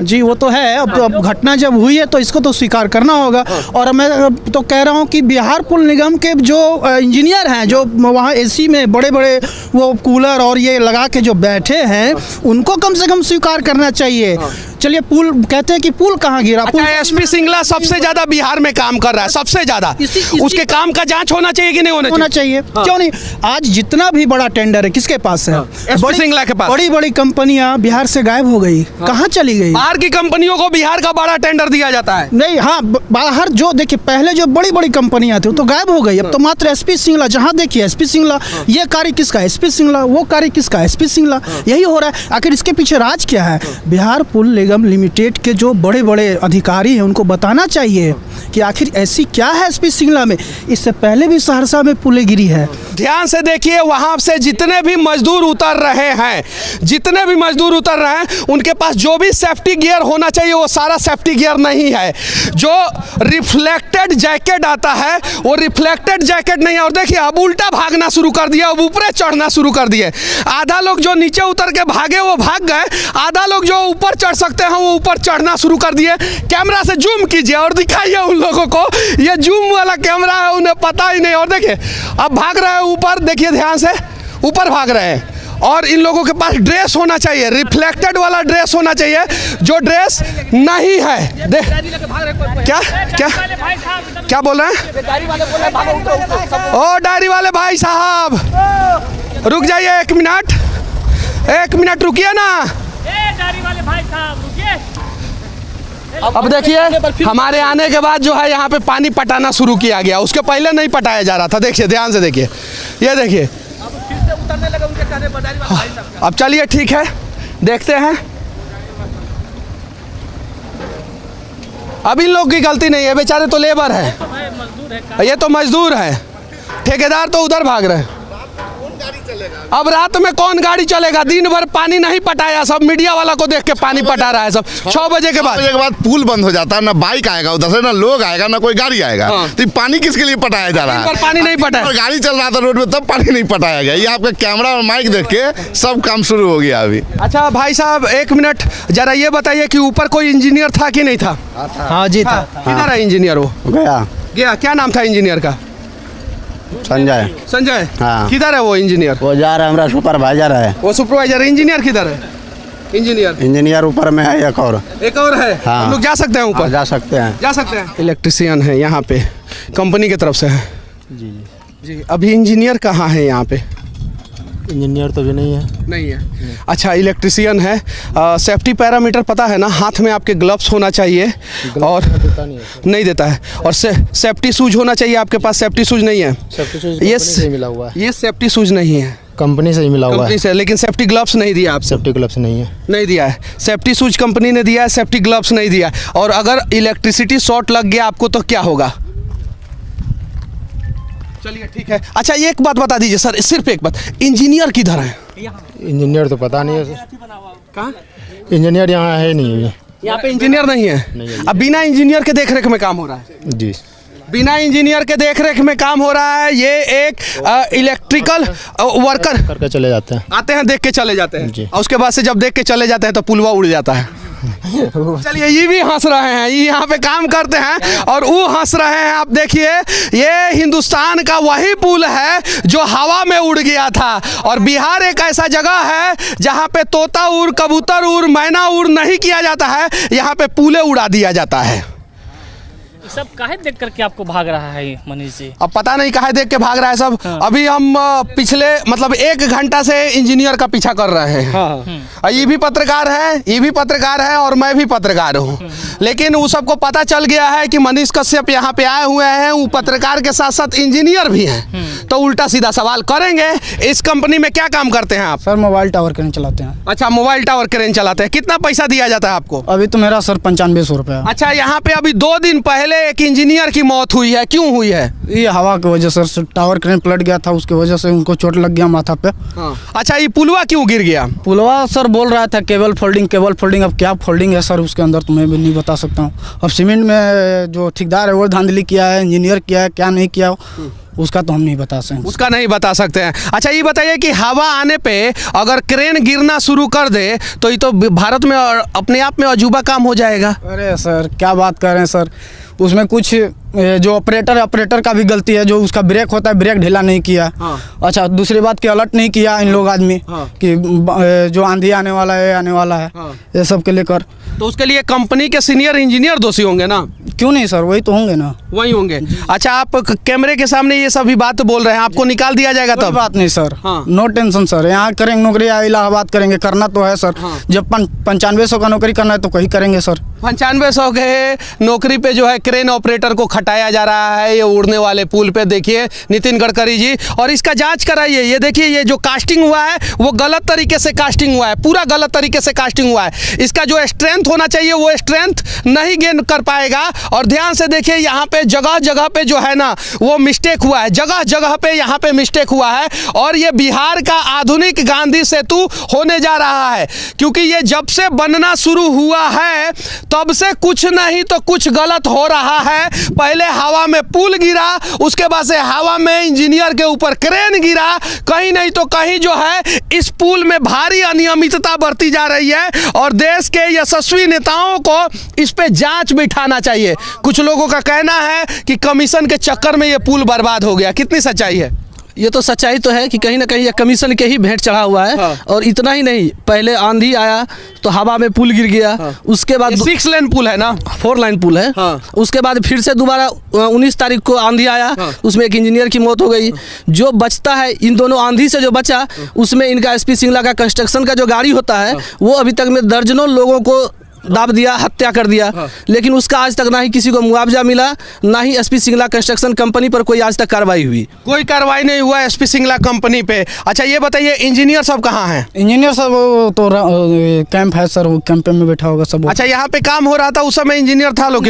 जी वो तो है। अब घटना जब हुई है तो इसको तो स्वीकार करना होगा। और मैं तो कह रहा हूँ कि बिहार पुल निगम के जो इंजीनियर हैं, जो वहाँ एसी में बड़े बड़े वो कूलर और ये लगा के जो बैठे हैं, उनको कम से कम स्वीकार करना चाहिए। चलिए, पुल कहते हैं कि पुल कहाँ गिरा। अच्छा, एसपी सिंगला सबसे ज्यादा बिहार में काम कर रहा है, सबसे ज्यादा। उसके काम का जांच होना चाहिए कि नहीं होना चाहिए? क्यों नहीं? आज जितना भी बड़ा टेंडर है किसके पास है? एसपी सिंगला के पास। बड़ी बड़ी कंपनियां बिहार से गायब हो गई, कहाँ चली गई? बाहर की कंपनियों को बिहार का बड़ा टेंडर दिया जाता है। नहीं, हाँ, बाहर जो देखिए पहले जो बड़ी बड़ी कंपनियां थी वो तो गायब हो गई। अब तो मात्र एसपी सिंगला, जहाँ देखिए एसपी सिंगला, ये कार्य किसका? एसपी सिंगला। वो कार्य किसका? एसपी सिंगला। यही हो रहा है। आखिर इसके पीछे राज क्या है? बिहार पुल निगम लिमिटेड के जो बड़े बड़े अधिकारी हैं उनको बताना चाहिए कि आखिर ऐसी क्या है एसपी सिंगला में। इससे पहले भी सहरसा में पुलें गिरी है। ध्यान से देखिए, वहां से जितने भी मजदूर उतर रहे हैं, उनके पास जो भी सेफ्टी गियर होना चाहिए वो सारा सेफ्टी गियर नहीं है। जो रिफ्लेक्टेड जैकेट आता है वो रिफ्लेक्टेड जैकेट नहीं है। और देखिए, अब उल्टा भागना शुरू कर दिया, अब ऊपर चढ़ना शुरू कर दिए। आधा लोग जो नीचे उतर के भागे वो भाग गए, आधा लोग जो ऊपर चढ़ सकते हैं वो ऊपर चढ़ना शुरू कर दिए। कैमरा से जूम कीजिए और दिखाइए उन लोगों को, ये जूम वाला कैमरा है, उन्हें पता ही नहीं। और देखिए, अब भाग रहे हैं ऊपर, देखिए ध्यान से, ऊपर भाग रहे हैं। और इन लोगों के पास ड्रेस होना चाहिए, रिफ्लेक्टेड वाला ड्रेस होना चाहिए, जो ड्रेस नहीं है। देख क्या क्या क्या बोल रहे हैं? ओ डायरी वाले भाई साहब, रुक जाइए, एक मिनट रुकिए ना। डायरी वाले भाई साहब रुकिए। अब देखिए, हमारे आने के बाद जो है यहाँ पे पानी पटाना शुरू किया गया, उसके पहले नहीं पटाया जा रहा था। देखिए, ध्यान से देखिए, ये देखिए। अब चलिए ठीक है, देखते हैं। अब इन लोग की गलती नहीं है, बेचारे तो लेबर है, ये तो मजदूर है। ठेकेदार तो उधर भाग रहे हैं। अब रात में कौन गाड़ी चलेगा? दिन भर पानी नहीं पटाया, सब मीडिया वाला को देख के पानी पटा रहा है सब। 6 बजे के बाद पुल बंद हो जाता है, ना बाइक आएगा उधर से, ना लोग आएगा, ना कोई गाड़ी आएगा। तो पानी किसके लिए पटाया जा रहा है? पानी नहीं पटाया, गाड़ी चल रहा था रोड में तब पानी नहीं पटाया गया। ये आपका कैमरा और माइक देख के सब काम शुरू हो गया अभी। अच्छा भाई साहब, 1 मिनट जरा ये बताइए कि ऊपर कोई इंजीनियर था कि नहीं था? हाँ जी था। किधर है इंजीनियर? वो गया। क्या नाम था इंजीनियर का? संजय। हाँ। किधर है वो इंजीनियर? वो जा रहा है, हमारा सुपरवाइजर है। वो सुपरवाइजर है। इंजीनियर किधर है? इंजीनियर ऊपर में है, एक और है। हाँ। हम लोग जा सकते हैं ऊपर? जा सकते हैं। इलेक्ट्रिशियन है यहाँ पे, कंपनी की तरफ से है। जी। अभी इंजीनियर कहाँ है यहाँ पे? इंजीनियर तो भी नहीं है। अच्छा, इलेक्ट्रिशियन है। सेफ्टी पैरामीटर पता है ना? हाथ में आपके ग्लव्स होना चाहिए और नहीं देता है। और सेफ्टी शूज होना चाहिए आपके पास। सेफ्टी शूज नहीं है। ये मिला हुआ है। ये सेफ्टी शूज नहीं है, कंपनी से ही मिला हुआ है। कंपनी से, लेकिन सेफ्टी ग्लव्स नहीं दिया आप। सेफ्टी ग्लव्स नहीं दिया है। सेफ्टी शूज कंपनी ने दिया है, सेफ्टी ग्लव्स नहीं दिया। और अगर इलेक्ट्रिसिटी शॉर्ट लग गया आपको तो क्या होगा? चलिए ठीक है। अच्छा, एक बात बता दीजिए सर, सिर्फ एक बात, इंजीनियर किधर है? इंजीनियर तो पता नहीं है सर। कहाँ? इंजीनियर यहाँ है नहीं। यहाँ पे इंजीनियर नहीं है। अब बिना इंजीनियर के देखरेख में काम हो रहा है। जी, बिना इंजीनियर के देखरेख में काम हो रहा है। ये एक इलेक्ट्रिकल वर्कर करके चले जाते हैं, आते हैं, देख के चले जाते हैं। जी। और उसके बाद से जब देख के चले जाते हैं तो पुलवा उड़ जाता है। चलिए, ये भी हंस रहे हैं, ये यहाँ पे काम करते हैं और वो हंस रहे हैं। आप देखिए, ये हिंदुस्तान का वही पुल है जो हवा में उड़ गया था। और बिहार एक ऐसा जगह है जहाँ पे तोता उड़, कबूतर उड़, मैना उड़ नहीं किया जाता है, यहाँ पे पुले उड़ा दिया जाता है। सब काहे देख करके आपको भाग रहा है मनीष जी? अब पता नहीं काहे देख के भाग रहा है सब। हाँ। अभी हम पिछले मतलब 1 घंटा से इंजीनियर का पीछा कर रहे हैं। हाँ। ये भी पत्रकार है और मैं भी पत्रकार हूँ। लेकिन वो सबको पता चल गया है कि मनीष कश्यप यहाँ पे आए हुए हैं, वो पत्रकार के साथ साथ इंजीनियर भी हैं। तो उल्टा सीधा सवाल करेंगे। इस कंपनी में क्या काम करते हैं आप? सर, मोबाइल टावर क्रेन चलाते हैं। अच्छा, मोबाइल टावर क्रेन चलाते हैं। कितना पैसा दिया जाता है आपको? अभी तो मेरा सर 9500 रुपया। अच्छा, यहाँ पे अभी 2 दिन पहले एक इंजीनियर की मौत हुई है, क्यों हुई है? ये हवा की वजह से, टावर क्रेन पलट गया था, उसकी वजह से उनको चोट लग गया माथा पे। हाँ। अच्छा, ये पुलवा क्यों गिर गया? पुलवा सर बोल रहा था केबल फोल्डिंग। अब क्या फोल्डिंग है सर उसके अंदर, तो मैं भी नहीं बता सकता हूँ। अब सीमेंट में जो ठेकेदार है वो धांधली किया है, इंजीनियर किया है, क्या नहीं किया उसका तो हम नहीं बता सकते। उसका नहीं बता सकते हैं। अच्छा ये बताइए कि हवा आने पे अगर क्रेन गिरना शुरू कर दे तो ये तो भारत में अपने आप में अजूबा काम हो जाएगा। अरे सर क्या बात कर रहे हैं सर, उसमें कुछ जो ऑपरेटर का भी गलती है, जो उसका ब्रेक होता है ब्रेक ढीला नहीं किया। हाँ। अच्छा दूसरी बात कि अलर्ट नहीं किया इन लोग आदमी। हाँ। कि जो आंधी आने वाला है हाँ। ये सब के लेकर। तो उसके लिए कंपनी के सीनियर इंजीनियर दोषी होंगे ना? क्यों नहीं सर, वही तो होंगे ना। वही होंगे। अच्छा आप कैमरे के सामने ये सभी बात बोल रहे हैं, आपको निकाल दिया जाएगा कोई तब? बात नहीं सर। हाँ। नो टेंशन सर, यहाँ करेंगे नौकरी या इलाहाबाद करेंगे, करना तो है सर। हाँ। जब 9500 का नौकरी करना है तो कहीं करेंगे सर। 9500 के नौकरी पे जो है क्रेन ऑपरेटर को खटाया जा रहा है ये उड़ने वाले पुल पे। देखिए नितिन गडकरी जी, और इसका जांच कराइए। ये देखिए ये जो कास्टिंग हुआ है वो गलत तरीके से कास्टिंग हुआ है, पूरा गलत तरीके से कास्टिंग हुआ है। इसका जो स्ट्रेंथ होना चाहिए वो स्ट्रेंथ नहीं गेन कर पाएगा। और ध्यान से देखिए यहाँ पे जगह जगह पे जो है ना वो मिस्टेक हुआ है, जगह जगह पे यहाँ पे मिस्टेक हुआ है। और ये बिहार का आधुनिक गांधी सेतु होने जा रहा है, क्योंकि ये जब से बनना शुरू हुआ है तब से कुछ नहीं तो कुछ गलत हो रहा है। पहले हवा में पुल गिरा, उसके बाद से हवा में इंजीनियर के ऊपर क्रेन गिरा, कहीं नहीं तो कहीं जो है इस पुल में भारी अनियमितता बरती जा रही है। और देश के यशस्वी नेताओं को इस पे जांच बिठाना चाहिए। कुछ लोगों का कहना है कि कमीशन के चक्कर में ये पुल बर्बाद हो गया, कितनी सच्चाई है? ये तो सच्चाई तो है कि कहीं ना कहीं ये कमीशन के ही भेंट चढ़ा हुआ है। हाँ। और इतना ही नहीं, पहले आंधी आया तो हवा में पुल गिर गया। हाँ। उसके बाद 6 लेन पुल है ना? 4 लाइन पुल है। हाँ। उसके बाद फिर से दोबारा 19 तारीख को आंधी आया। हाँ। उसमें एक इंजीनियर की मौत हो गई। जो बचता है इन दोनों आंधी से जो बचा उसमें इनका एसपी सिंगला का कंस्ट्रक्शन का जो गाड़ी होता है वो अभी तक में दर्जनों लोगों को दाब दिया, हत्या कर दिया। लेकिन उसका आज तक ना ही किसी को मुआवजा मिला, ना ही एसपी सिंगला कंस्ट्रक्शन कंपनी पर कोई आज तक कार्रवाई हुई। कोई कार्रवाई नहीं हुआ एसपी सिंगला कंपनी पे। अच्छा ये बताइए इंजीनियर सब कहाँ हैं? इंजीनियर सब वो तो कैंप है सर, वो कैंप में बैठा होगा सब। अच्छा यहाँ पे काम हो रहा था उस समय इंजीनियर था लोग?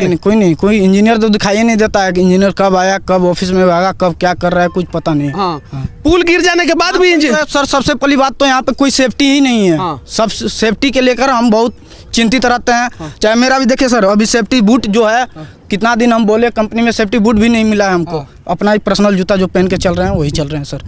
कोई इंजीनियर तो दिखाई नहीं देता है कि इंजीनियर कब आया, कब ऑफिस में आएगा, कब क्या कर रहा है, कुछ पता नहीं। हाँ। पुल गिर जाने के बाद भी इंजीनियर सर सबसे पहली बात तो यहाँ पे कोई सेफ्टी ही नहीं है। हाँ। सब सेफ्टी के लेकर हम बहुत चिंतित रहते हैं। चाहे मेरा भी देखिए सर, अभी सेफ्टी बूट जो है कितना दिन हम बोले कंपनी में सेफ्टी बूट भी नहीं मिला है हमको। अपना ही पर्सनल जूता जो पहन के चल रहे हैं वही चल रहे हैं सर।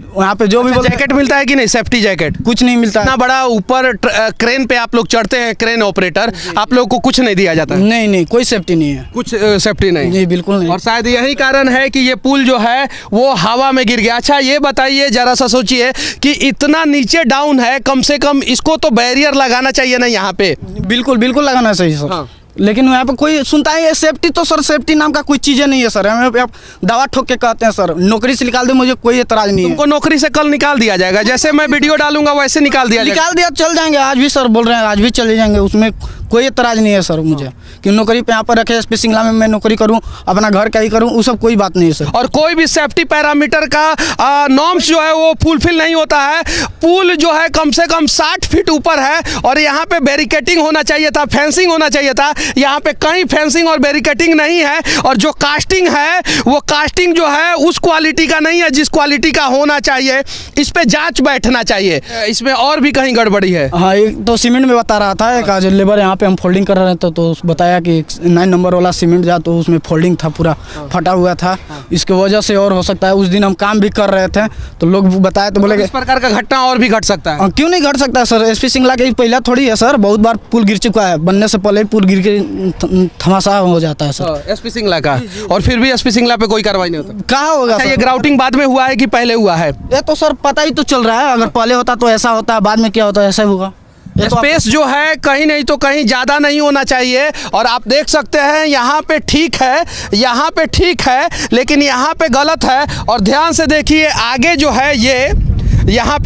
वहाँ पे जो भी जैकेट मिलता है कि नहीं? सेफ्टी जैकेट कुछ नहीं मिलता है। इतना बड़ा ऊपर क्रेन पे आप लोग चढ़ते हैं, क्रेन ऑपरेटर, आप लोग को कुछ नहीं दिया जाता? नहीं कोई सेफ्टी नहीं है, कुछ सेफ्टी नहीं? जी बिल्कुल नहीं। और शायद यही कारण है कि ये पुल जो है वो हवा में गिर गया। अच्छा ये बताइए जरा सा सोचिए कि इतना नीचे डाउन है, कम से कम इसको तो बैरियर लगाना चाहिए ना यहाँ पे? बिल्कुल लगाना चाहिए सर। हाँ। लेकिन यहाँ पे कोई सुनता है ये सेफ्टी तो सर सेफ्टी नाम का कोई चीज़ें नहीं है सर। हमें आप दवा ठोक के कहते हैं सर नौकरी से निकाल दे, मुझे कोई एतराज नहीं है। तुमको नौकरी से कल निकाल दिया जाएगा, जैसे मैं वीडियो डालूंगा वैसे निकाल दिया जाएगा? निकाल दिया चल जाएंगे, आज भी सर बोल रहे हैं आज भी चले जाएंगे, उसमें कोई एतराज नहीं है सर मुझे कि नौकरी पे यहाँ पर रखे एसपी सिंगला में मैं नौकरी करूँ, अपना घर का ही करूँ, वो सब कोई बात नहीं है सर। और कोई भी सेफ्टी पैरामीटर का नॉर्म्स जो है वो फुलफिल नहीं होता है। पुल जो है कम से कम 60 फीट ऊपर है और यहाँ पे बैरिकेटिंग होना चाहिए था, फेंसिंग होना चाहिए था। यहाँ पे कहीं फेंसिंग और बैरिकेटिंग नहीं है। और जो कास्टिंग है वो कास्टिंग जो है उस क्वालिटी का नहीं है जिस क्वालिटी का होना चाहिए। इस पे जांच बैठना चाहिए, इसमें और भी कहीं गड़बड़ी है। हाँ एक तो सीमेंट में बता रहा था, एक आज लेबर यहाँ पे हम फोल्डिंग कर रहे थे तो बताया कि 9 नंबर वाला सीमेंट जा तो उसमें फोल्डिंग था, पूरा फटा हुआ था। इसके वजह से और हो सकता है, उस दिन हम काम भी कर रहे थे तो लोग बताए तो बोले इस प्रकार का घटना और भी घट सकता है। क्यों नहीं घट सकता है सर? एसपी सिंगला के पहला थोड़ी है सर, बहुत बार पुल गिर चुका है, बनने से पहले पुल गिर के थमासा हो जाता है सर। एसपी सिंगला का, और फिर भी एसपी सिंगला पे कोई कार्रवाई नहीं होता? कहाँ होगा अच्छा, सर? ये ग्राउटिंग बाद में हुआ है कि पहले हुआ है? ये तो सर पता ही तो चल रहा है, अगर पहले होता तो ऐसा होता है, बाद में क्या होता है ऐसा होगा। स्पेस जो है कहीं नहीं तो कहीं ज़्यादा नहीं होना चाहिए। और आप देख सकते हैं यहाँ पे ठीक है, यहाँ पे ठीक है, लेकिन यहाँ पे गलत है। और ध्यान से देखिए आगे जो है ये यहाँ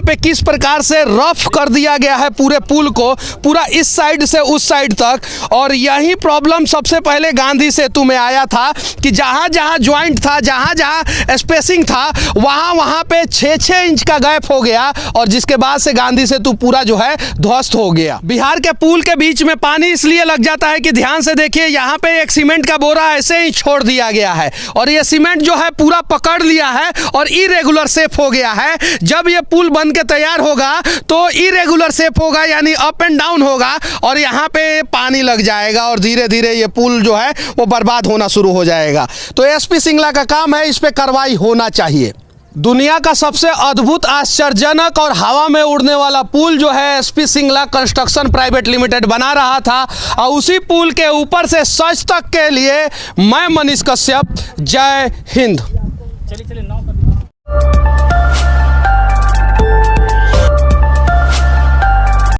पे किस प्रकार से रफ कर दिया गया है पूरे पुल को, पूरा इस साइड से उस साइड तक। और यही प्रॉब्लम सबसे पहले गांधी सेतु में आया था कि जहाँ जहाँ ज्वाइंट था, जहाँ जहाँ स्पेसिंग था, वहाँ पे 6-6 इंच का गैप हो गया। और जिसके बाद से गांधी सेतु पूरा जो है ध्वस्त हो गया। बिहार के पुल के बीच में पानी इसलिए लग जाता है कि ध्यान से देखिए यहाँ पे एक सीमेंट का बोरा ऐसे ही छोड़ दिया गया है और ये सीमेंट जो है पूरा पकड़ लिया है और इरेगुलर शेप हो गया है। जब ये पुल बन के तैयार होगा तो इरेगुलर शेप होगा, यानी अप एंड डाउन होगा और यहाँ पे पानी लग जाएगा और धीरे धीरे ये पुल जो है वो बर्बाद होना शुरू हो जाएगा। तो एसपी सिंगला का काम है, इस पे कार्रवाई होना चाहिए। दुनिया का सबसे अद्भुत, आश्चर्यजनक और हवा में उड़ने वाला पुल जो है SP Singla construction private limited बना रहा था, और उसी पुल के ऊपर से सच तक के लिए मैं मनीष कश्यप। जय हिंद।